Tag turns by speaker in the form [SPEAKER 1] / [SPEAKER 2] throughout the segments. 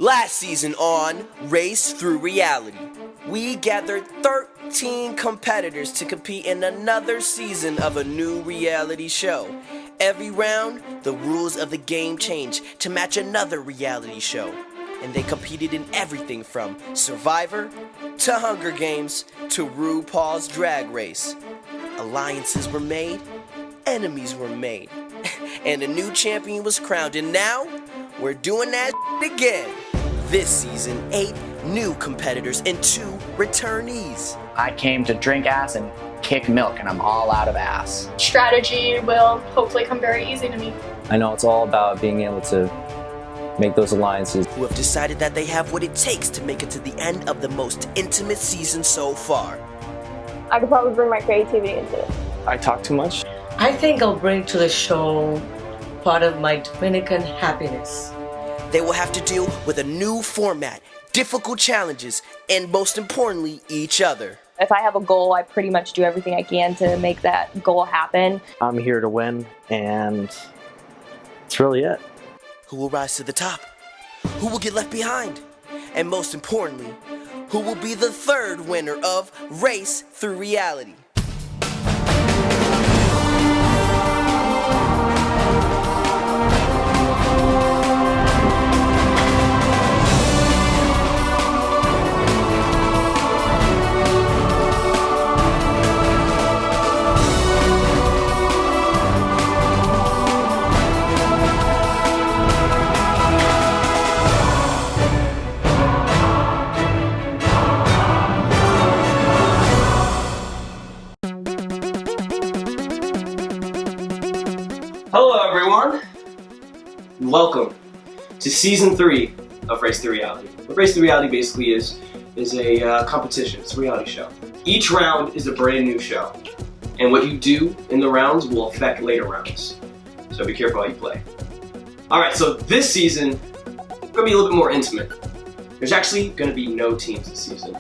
[SPEAKER 1] Last season on Race Through Reality, we gathered 13 competitors to compete in another season of a new reality show. Every round, the rules of the game changed to match another reality show. And they competed in everything from Survivor to Hunger Games to RuPaul's Drag Race. Alliances were made, enemies were made, and a new champion was crowned. And now, we're doing that again. This season, 8 new competitors and 2 returnees.
[SPEAKER 2] I came to drink ass and kick milk, and I'm all out of ass.
[SPEAKER 3] Strategy will hopefully come very easy to me.
[SPEAKER 4] I know it's all about being able to make those alliances.
[SPEAKER 1] Who have decided that they have what it takes to make it to the end of the most intimate season so far.
[SPEAKER 5] I could probably bring my creativity into it.
[SPEAKER 4] I talk too much.
[SPEAKER 6] I think I'll bring to the show part of my Dominican happiness.
[SPEAKER 1] They will have to deal with a new format, difficult challenges, and most importantly, each other.
[SPEAKER 5] If I have a goal, I pretty much do everything I can to make that goal happen.
[SPEAKER 4] I'm here to win, and that's really it.
[SPEAKER 1] Who will rise to the top? Who will get left behind? And most importantly, who will be the third winner of Race Through Reality?
[SPEAKER 7] Hello everyone, welcome to Season 3 of Race Through Reality. What Race Through Reality basically is a competition, it's a reality show. Each round is a brand new show, and what you do in the rounds will affect later rounds. So be careful how you play. Alright, so this season, it's going to be a little bit more intimate. There's actually going to be no teams this season.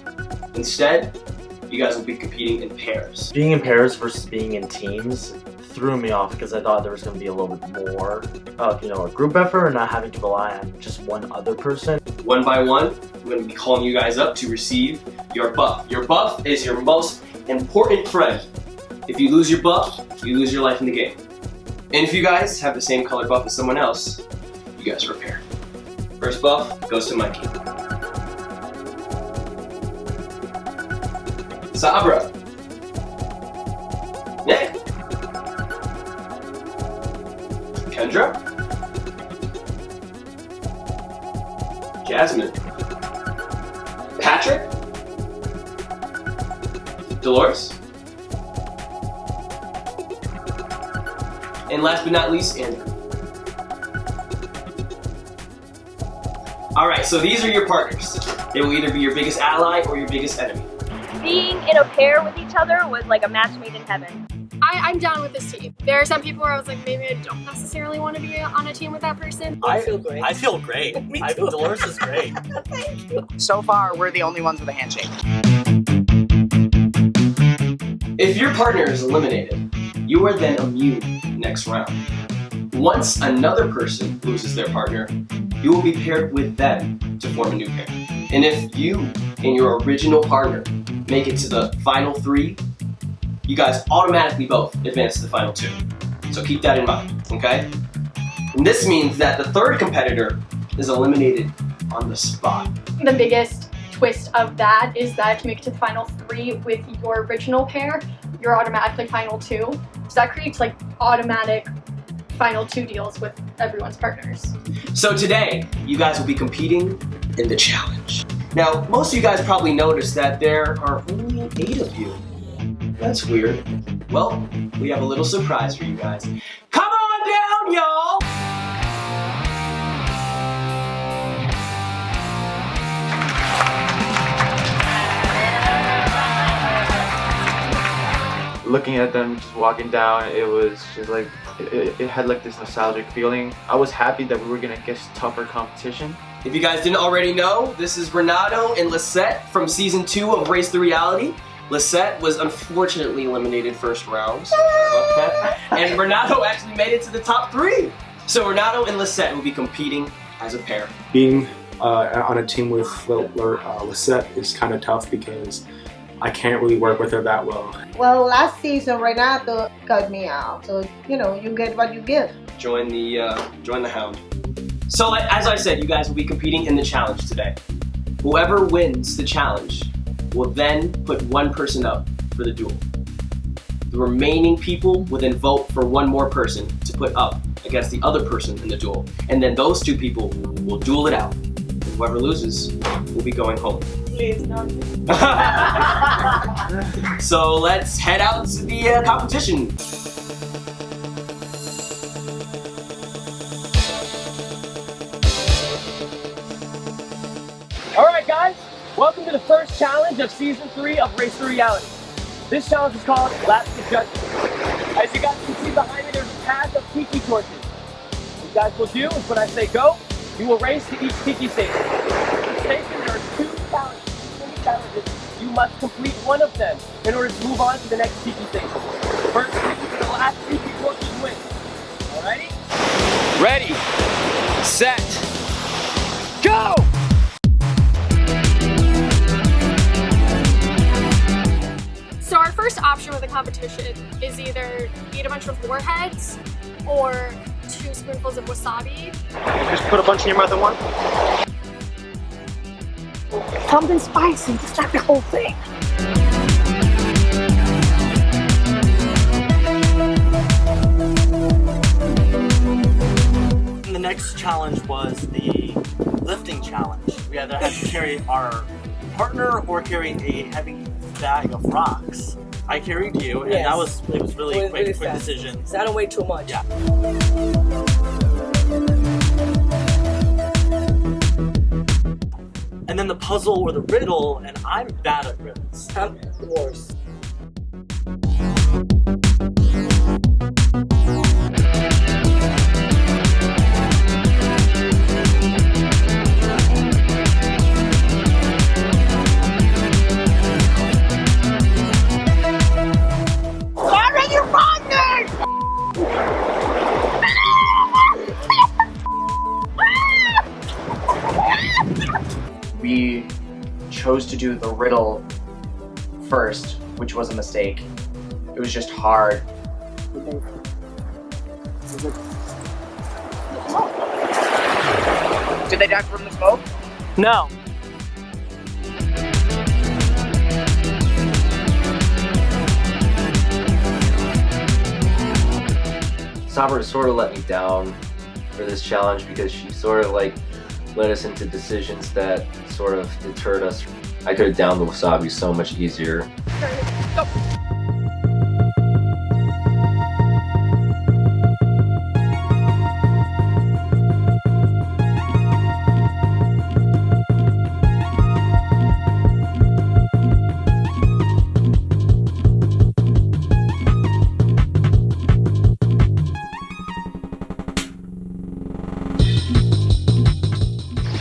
[SPEAKER 7] Instead, you guys will be competing in pairs.
[SPEAKER 8] Being in pairs versus being in teams threw me off because I thought there was going to be a little bit more of, a group effort and not having to rely on just one other person.
[SPEAKER 7] One by one, I'm going to be calling you guys up to receive your buff. Your buff is your most important friend. If you lose your buff, you lose your life in the game. And if you guys have the same color buff as someone else, you guys are a pair. First buff goes to Mikey. Sabra. Nick. Kendra. Jasmine. Patrick. Dolores. And last but not least, Andrew. Alright, so these are your partners. They will either be your biggest ally or your biggest enemy.
[SPEAKER 5] Being in a pair with each other was like a match made in heaven.
[SPEAKER 3] I'm down with this team. There are some people where I was like, maybe I don't necessarily want to be on a team with that person.
[SPEAKER 6] I feel great.
[SPEAKER 8] I feel great. Dolores is great.
[SPEAKER 6] Thank you.
[SPEAKER 2] So far, we're the only ones with a handshake.
[SPEAKER 7] If your partner is eliminated, you are then immune next round. Once another person loses their partner, you will be paired with them to form a new pair. And if you and your original partner make it to the final 3, you guys automatically both advance to the final 2. So keep that in mind, okay? And this means that the third competitor is eliminated on the spot.
[SPEAKER 3] The biggest twist of that is that if you make it to the final 3 with your original pair, you're automatically final 2. So that creates like automatic final 2 deals with everyone's partners.
[SPEAKER 7] So today, you guys will be competing in the challenge. Now, most of you guys probably noticed that there are only 8 of you. That's weird. Well, we have a little surprise for you guys. Come on down, y'all!
[SPEAKER 9] Looking at them just walking down, it was just like, it had like this nostalgic feeling. I was happy that we were gonna get tougher competition.
[SPEAKER 7] If you guys didn't already know, this is Renato and Lisette from Season 2 of Race Through Reality. Lisette was unfortunately eliminated first round. And Renato actually made it to the top 3. So Renato and Lisette will be competing as a pair.
[SPEAKER 10] Being on a team with Lisette is kind of tough because I can't really work with her that well.
[SPEAKER 11] Well, last season Renato cut me out, so you know you get what you give.
[SPEAKER 7] Join the hound. So as I said, you guys will be competing in the challenge today. Whoever wins the challenge will then put one person up for the duel. The remaining people will then vote for one more person to put up against the other person in the duel. And then those two people will duel it out. And whoever loses will be going home.
[SPEAKER 11] Please, no.
[SPEAKER 7] So let's head out to the competition.
[SPEAKER 1] Alright guys, welcome to the first challenge of Season 3 of Race to Reality. This challenge is called Lap to Judgment. As you guys can see behind me, there's a path of tiki torches. What you guys will do is when I say go, you will race to each tiki station. Each station, there are 2 challenges. You must complete one of them in order to move on to the next tiki station. First tiki to the last tiki torches wins. Alrighty? Ready, set, go!
[SPEAKER 3] So our first option with the competition is either eat a bunch of warheads or 2 spoonfuls of wasabi.
[SPEAKER 8] Just put a bunch in your mouth at once.
[SPEAKER 5] Something spicy, just like the whole thing.
[SPEAKER 12] The next challenge was the lifting challenge. We either had to carry our partner or carry a heavy bag of rocks. I carried you, and it was really quick decision.
[SPEAKER 6] So I don't weigh too much.
[SPEAKER 12] Yeah. And then the puzzle or the riddle, and I'm bad at riddles.
[SPEAKER 6] I'm worse.
[SPEAKER 2] We chose to do the riddle first, which was a mistake. It was just hard. Did they die from the smoke?
[SPEAKER 1] No.
[SPEAKER 4] Sabra sort of let me down for this challenge because she sort of like led us into decisions that sort of deterred us. I could have downed the wasabi so much easier.
[SPEAKER 3] Go.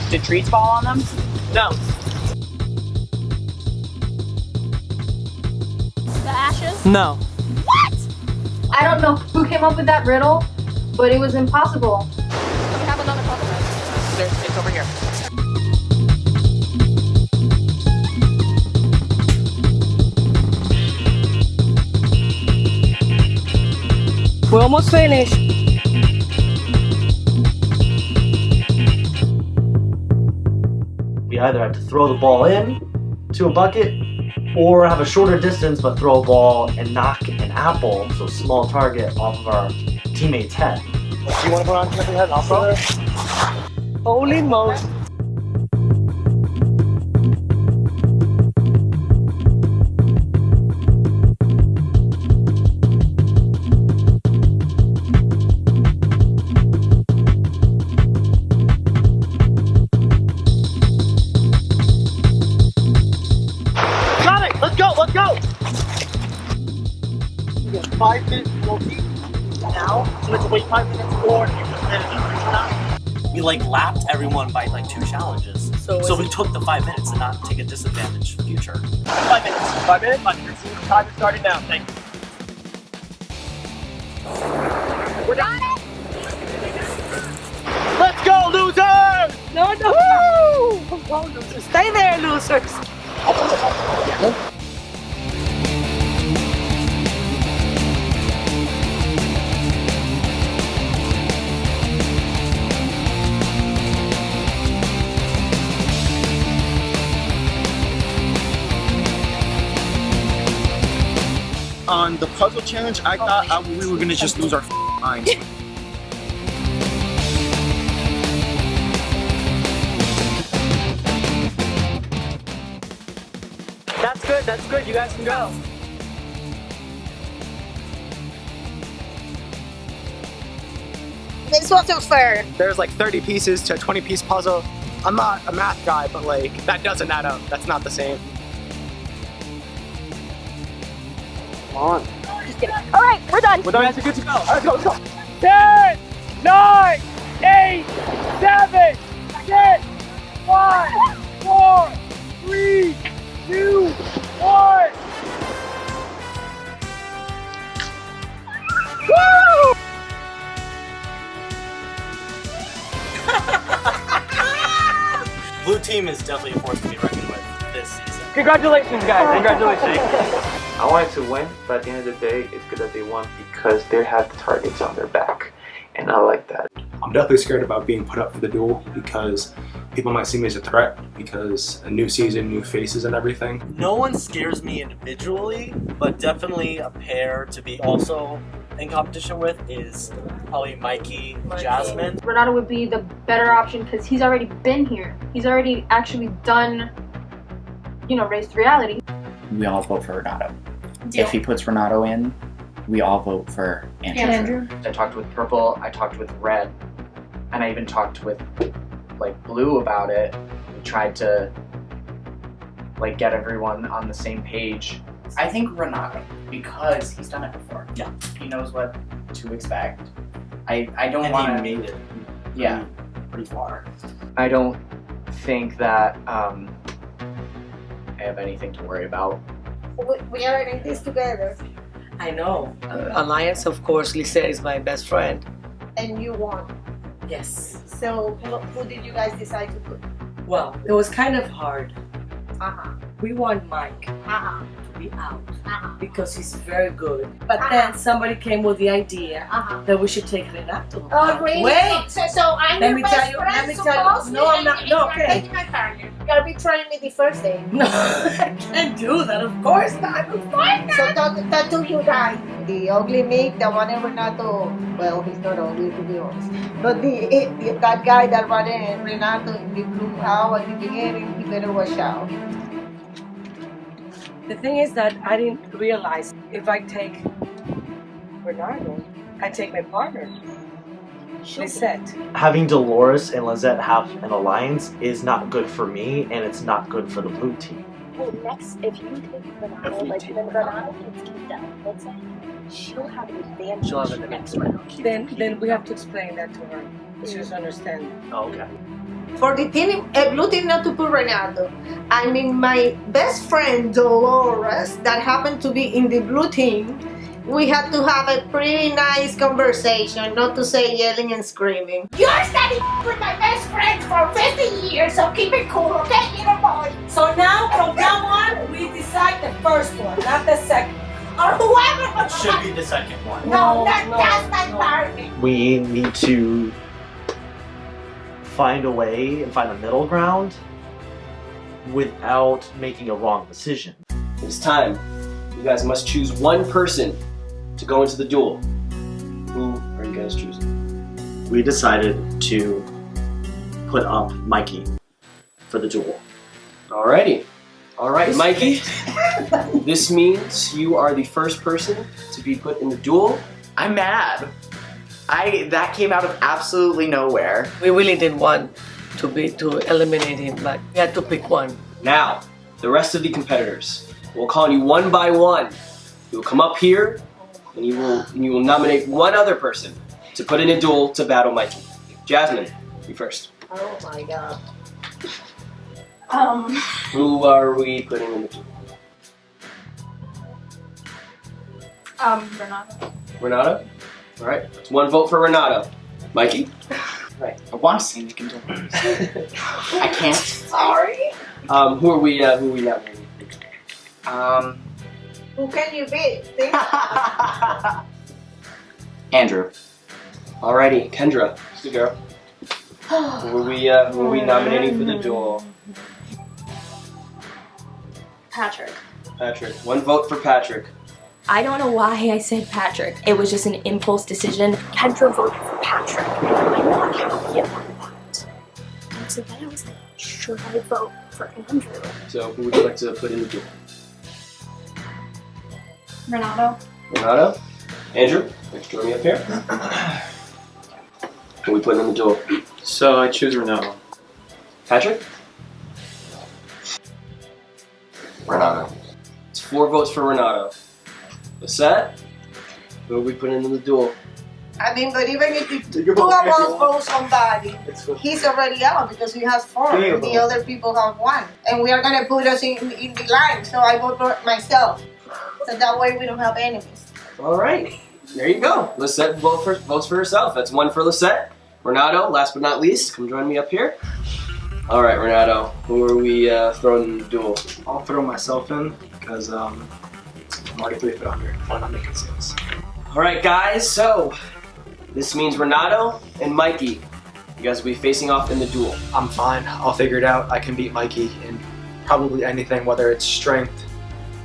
[SPEAKER 2] Did treats fall on them?
[SPEAKER 1] No.
[SPEAKER 3] The ashes?
[SPEAKER 1] No.
[SPEAKER 3] What? I don't know who came up with that riddle, but it was impossible. So we have another puzzle.
[SPEAKER 2] It's over here.
[SPEAKER 6] We're almost finished.
[SPEAKER 8] We either had to throw the ball in to a bucket or have a shorter distance but throw a ball and knock an apple, so small target, off of our teammate's head. Do you want to put on your head and I'll throw?
[SPEAKER 6] Holy moly.
[SPEAKER 1] Let's go! We got 5 minutes to go deep now, so let's wait 5 minutes or
[SPEAKER 12] We like lapped everyone by like 2 challenges. So we took the 5 minutes and not take a disadvantage in the future.
[SPEAKER 1] 5 minutes. 5 minutes? Time is starting now. Thank you. We're done. Let's go, losers!
[SPEAKER 6] No.
[SPEAKER 1] Woo!
[SPEAKER 6] Stay there, losers.
[SPEAKER 13] On the puzzle challenge, I thought we were gonna just lose our minds.
[SPEAKER 12] That's good, you guys can go.
[SPEAKER 11] This wasn't fair.
[SPEAKER 13] There's like 30 pieces to a 20-piece puzzle. I'm not a math guy, but like, that doesn't add up. That's not the same. Come on.
[SPEAKER 5] Just kidding. All right, we're done.
[SPEAKER 13] We're done. You guys are good to go. All right, go, let's go.
[SPEAKER 14] 10, 9, 8, 7, 6, 5, 4, 3, 2, 1. Woo!
[SPEAKER 12] Blue team is definitely a force to be reckoned with this season.
[SPEAKER 14] Congratulations, guys. Congratulations.
[SPEAKER 9] I wanted to win, but at the end of the day, it's good that they won because they had the targets on their back, and I like that.
[SPEAKER 10] I'm definitely scared about being put up for the duel because people might see me as a threat because a new season, new faces and everything.
[SPEAKER 12] No one scares me individually, but definitely a pair to be also in competition with is probably Mikey, Jasmine.
[SPEAKER 3] Renato would be the better option because he's already been here. He's already actually done, Raised Reality.
[SPEAKER 15] We all vote for Renato.
[SPEAKER 3] Deal.
[SPEAKER 15] If he puts Renato in, we all vote for Andrew.
[SPEAKER 2] I talked with Purple, I talked with Red, and I even talked with Blue about it. We tried to get everyone on the same page.
[SPEAKER 15] I think Renato, because he's done it before.
[SPEAKER 12] Yeah.
[SPEAKER 15] He knows what to expect. I don't
[SPEAKER 12] And
[SPEAKER 15] want
[SPEAKER 12] he
[SPEAKER 15] to...
[SPEAKER 12] made it.
[SPEAKER 15] Yeah.
[SPEAKER 12] Pretty far.
[SPEAKER 2] I don't think that I have anything to worry about.
[SPEAKER 11] We are in this together,
[SPEAKER 6] I know. Alliance, of course, Lisette is my best friend.
[SPEAKER 11] and you won.
[SPEAKER 6] Yes.
[SPEAKER 11] So who did you guys decide to put?
[SPEAKER 6] Well, it was kind of hard.
[SPEAKER 11] Uh-huh.
[SPEAKER 6] We want Mike
[SPEAKER 11] Uh-huh.
[SPEAKER 6] to be out
[SPEAKER 11] Uh-huh.
[SPEAKER 6] because he's very good. But then somebody came with the idea
[SPEAKER 11] Uh-huh.
[SPEAKER 6] that we should take Renato.
[SPEAKER 11] Oh, really?
[SPEAKER 6] Wait!
[SPEAKER 11] So I'm
[SPEAKER 6] Let
[SPEAKER 11] your
[SPEAKER 6] me
[SPEAKER 11] best
[SPEAKER 6] tell you-
[SPEAKER 11] friend,
[SPEAKER 6] let me tell you-
[SPEAKER 11] supposedly,
[SPEAKER 6] no, I'm not-
[SPEAKER 11] and
[SPEAKER 6] no,
[SPEAKER 11] you're
[SPEAKER 6] okay.
[SPEAKER 11] taking my partner. You gotta be trying me the first day.
[SPEAKER 6] No, I can't do that. Of course not. Of course not.
[SPEAKER 11] So talk to you guys. The ugly Mick, the one in Renato, well, he's not ugly to be honest. But that guy that ran in Renato in the blue out at the beginning, he better watch out.
[SPEAKER 6] The thing is that I didn't realize if I take Renato, I take my partner. Lisette.
[SPEAKER 8] Having Dolores and Lizette have an alliance is not good for me, and it's not good for the blue team.
[SPEAKER 5] Well, next, if you take Renato, when Renato gets kicked out, let's say, she'll have an advantage.
[SPEAKER 12] She'll have an next round.
[SPEAKER 6] Then we have to explain that to her. She doesn't understand.
[SPEAKER 8] Oh, okay.
[SPEAKER 11] For the team, blue team not to put Renato. I mean, my best friend Dolores, that happened to be in the blue team, we had to have a pretty nice conversation, not to say yelling and screaming.
[SPEAKER 16] You're studying with my best friend for 50 years, so keep it cool, okay, little boy?
[SPEAKER 6] So now, from now on, we decide the first one, not the second.
[SPEAKER 16] Or whoever.
[SPEAKER 12] It should be the second one.
[SPEAKER 16] No, that's my target.
[SPEAKER 8] We need to find a way and find a middle ground without making a wrong decision.
[SPEAKER 7] It's time. You guys must choose one person to go into the duel. Who are you guys choosing?
[SPEAKER 8] We decided to put up Mikey for the duel.
[SPEAKER 7] Alrighty. Alright, Mikey. This means you are the first person to be put in the duel.
[SPEAKER 15] I'm mad. That came out of absolutely nowhere.
[SPEAKER 6] We really didn't want to eliminate him, but we had to pick one.
[SPEAKER 7] Now, the rest of the competitors. We'll call you one by one. You'll come up here and you will nominate one other person to put in a duel to battle Mikey. Jasmine, you first.
[SPEAKER 11] Oh my god.
[SPEAKER 7] Who are we putting in the duel?
[SPEAKER 3] Renato.
[SPEAKER 7] Renato? Alright, it's one vote for Renato. Mikey?
[SPEAKER 15] Right. I want to see Nick and Dolores. I can't.
[SPEAKER 16] Sorry.
[SPEAKER 7] Who are we nominating?
[SPEAKER 11] Who can you beat?
[SPEAKER 2] Andrew.
[SPEAKER 7] Alrighty, Kendra. It's the girl. Who are we nominating for the duel?
[SPEAKER 3] Patrick.
[SPEAKER 7] Patrick. 1 vote for Patrick.
[SPEAKER 17] I don't know why I said Patrick. It was just an impulse decision.
[SPEAKER 5] Kendra voted for Patrick. I'm not happy about that. And so then I was like, should I vote for Andrew?
[SPEAKER 7] So who would you like to put in the duel?
[SPEAKER 3] Renato.
[SPEAKER 7] Renato? Andrew? Thanks for joining me up here. Who are we putting in the duel?
[SPEAKER 9] So I choose Renato.
[SPEAKER 7] Patrick?
[SPEAKER 4] Renato.
[SPEAKER 7] It's 4 votes for Renato. Lisette? Who are we putting in the duel?
[SPEAKER 11] I mean, but even if you two of us vote somebody, he's already out because he has 4 and the other people have 1. And we are going to put us in the line, so I vote for myself. So that way we don't have enemies.
[SPEAKER 7] Alright, there you go. Lisette votes for herself. That's 1 for Lisette. Renato, last but not least, come join me up here. Alright, Renato, who are we throwing in the duel?
[SPEAKER 13] I'll throw myself in because I'm already 3 foot under. Why not make it 6?
[SPEAKER 7] Alright, guys, so this means Renato and Mikey. You guys will be facing off in the duel.
[SPEAKER 13] I'm fine. I'll figure it out. I can beat Mikey in probably anything, whether it's strength,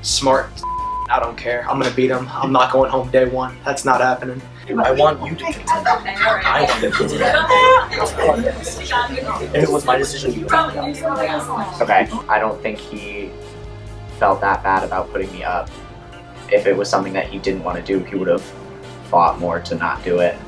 [SPEAKER 13] smart. I don't care. I'm gonna beat him. I'm not going home day 1. That's not happening. I want you to contend. I want to contend. If it was my decision, you would.
[SPEAKER 2] Okay, I don't think he felt that bad about putting me up. If it was something that he didn't want to do, he would have fought more to not do it.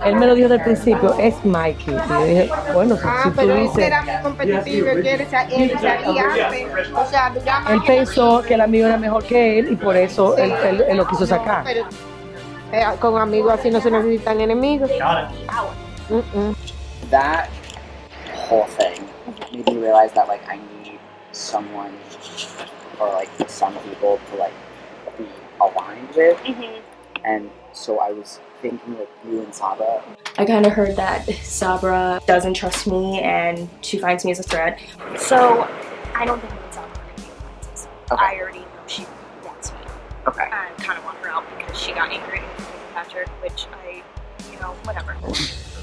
[SPEAKER 6] Él me lo dijo desde el principio, es Mikey. Y yo dije, bueno, si tú
[SPEAKER 11] Pero él
[SPEAKER 6] dices...
[SPEAKER 11] era muy competitivo, él sabía antes. O sea, duraba
[SPEAKER 6] Él pensó que el amigo era mejor que él y por eso él lo quiso sacar.
[SPEAKER 11] Pero con amigos así no se necesitan enemigos.
[SPEAKER 2] That whole thing made me realize that like I need someone or like some people to like be aligned with. And so I was thinking like you and Saba.
[SPEAKER 17] I kind of heard that Sabra doesn't trust me and she finds me as a threat.
[SPEAKER 5] So I don't think it's up to be alliances. I already know she wants me.
[SPEAKER 2] Okay.
[SPEAKER 5] I kind of want her out because she got angry with Patrick, which whatever.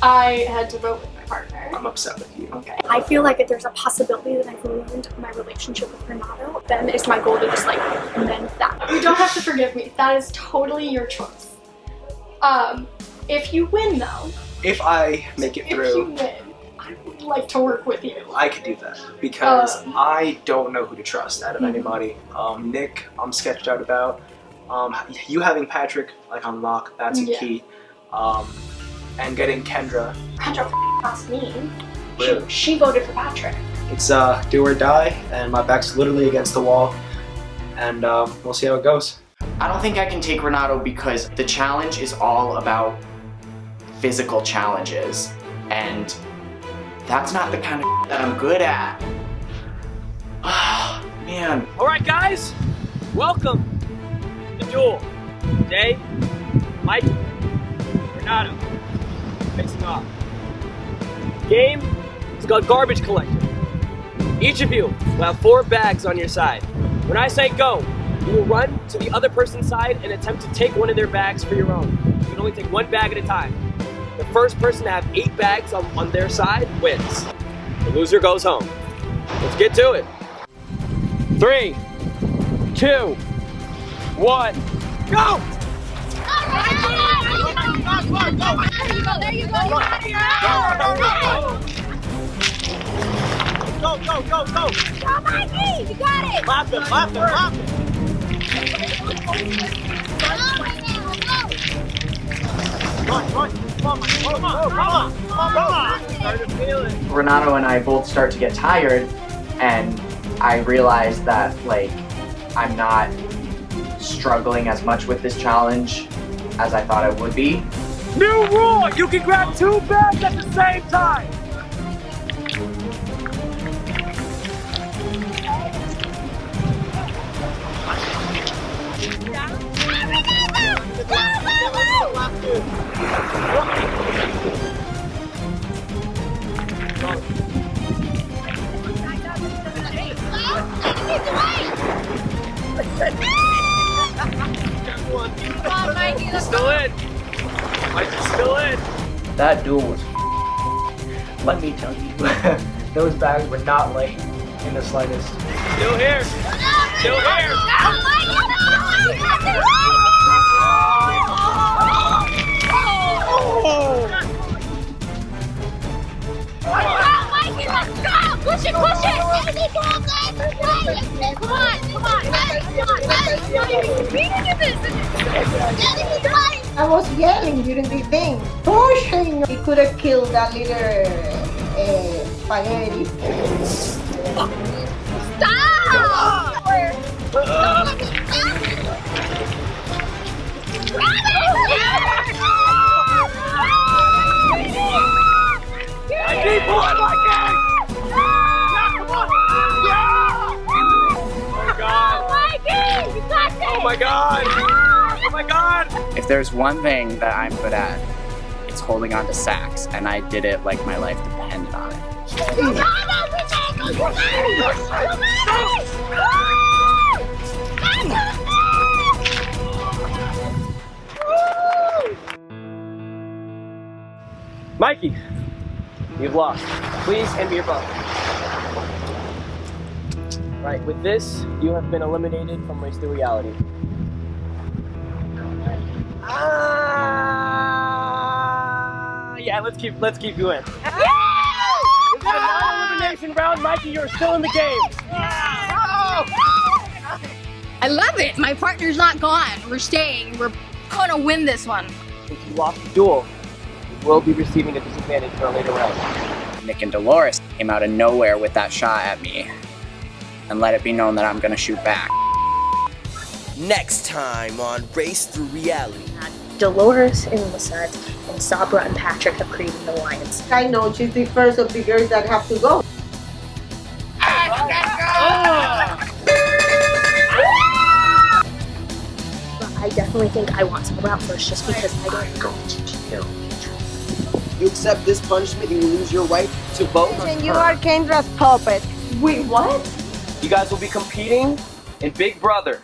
[SPEAKER 3] I had to vote with my partner.
[SPEAKER 13] I'm upset with you.
[SPEAKER 3] Okay.
[SPEAKER 5] I feel like if there's a possibility that I've ruined my relationship with Renato, then it's my goal to just like amend that.
[SPEAKER 3] You don't have to forgive me. That is totally your choice. If you win though.
[SPEAKER 13] If I make it
[SPEAKER 3] If you
[SPEAKER 13] through,
[SPEAKER 3] win, I would like to work with you.
[SPEAKER 13] I could do that because I don't know who to trust out of anybody. Nick, I'm sketched out about. You having Patrick like on lock, that's a key. And getting Kendra.
[SPEAKER 3] Kendra asked me.
[SPEAKER 13] Really?
[SPEAKER 3] She voted for Patrick.
[SPEAKER 13] It's do or die, and my back's literally against the wall, and we'll see how it goes.
[SPEAKER 2] I don't think I can take Renato because the challenge is all about physical challenges, and that's not the kind of that I'm good at. Man.
[SPEAKER 14] All right, guys, welcome to the duel. Today, Mike, Renato, facing off. Game is called Garbage Collector. Each of you will have 4 bags on your side. When I say go, you will run to the other person's side and attempt to take one of their bags for your own. You can only take 1 bag at a time. The first person to have 8 bags on their side wins. The loser goes home. Let's get to it. 3, 2, 1, go!
[SPEAKER 16] There you go.
[SPEAKER 14] Go, go, go, go!
[SPEAKER 16] Go, Mikey! You got it!
[SPEAKER 14] Lap him, lap him, lap him!
[SPEAKER 2] Renato and I both start to get tired, and I realize that like I'm not struggling as much with this challenge as I thought I would be.
[SPEAKER 14] New rule! You can grab 2 bags at the same time! Mikey's still in.
[SPEAKER 13] That duel was. Let me tell you, those bags were not light in the slightest.
[SPEAKER 14] Still here. Still here.
[SPEAKER 16] Mikey, let's go! Push it, push it! Easy, come on, guys! Come on, come on, guys! Come on, guys!
[SPEAKER 11] I was yelling during the thing, pushing. He could have killed that little spaghetti.
[SPEAKER 16] Stop!
[SPEAKER 14] Keep pulling, Mikey! Oh my god! Oh my god!
[SPEAKER 2] If there's one thing that I'm good at, it's holding on to sacks, and I did it like my life depended on it.
[SPEAKER 14] Mikey, you've lost. Please hand me your phone. Right, with this, you have been eliminated from Race to Reality. Yeah, let's keep you in. This is a non-elimination round, Mikey. You're still in the game.
[SPEAKER 18] I love it. My partner's not gone. We're staying. We're gonna win this one.
[SPEAKER 14] Since you lost the duel, you will be receiving a disadvantage for a later round.
[SPEAKER 2] Nick and Dolores came out of nowhere with that shot at me, and let it be known that I'm gonna shoot back.
[SPEAKER 1] Next time on Race Through Reality.
[SPEAKER 5] Dolores and Lisette and Sabra and Patrick have created an alliance.
[SPEAKER 11] I know she's the first of the girls that have to go.
[SPEAKER 5] But I definitely think I want Sabra out first just because I don't go to kill.
[SPEAKER 1] You accept this punishment, you will lose your right to vote.
[SPEAKER 11] And you are Kendra's puppet.
[SPEAKER 3] Wait, what?
[SPEAKER 14] You guys will be competing in Big Brother.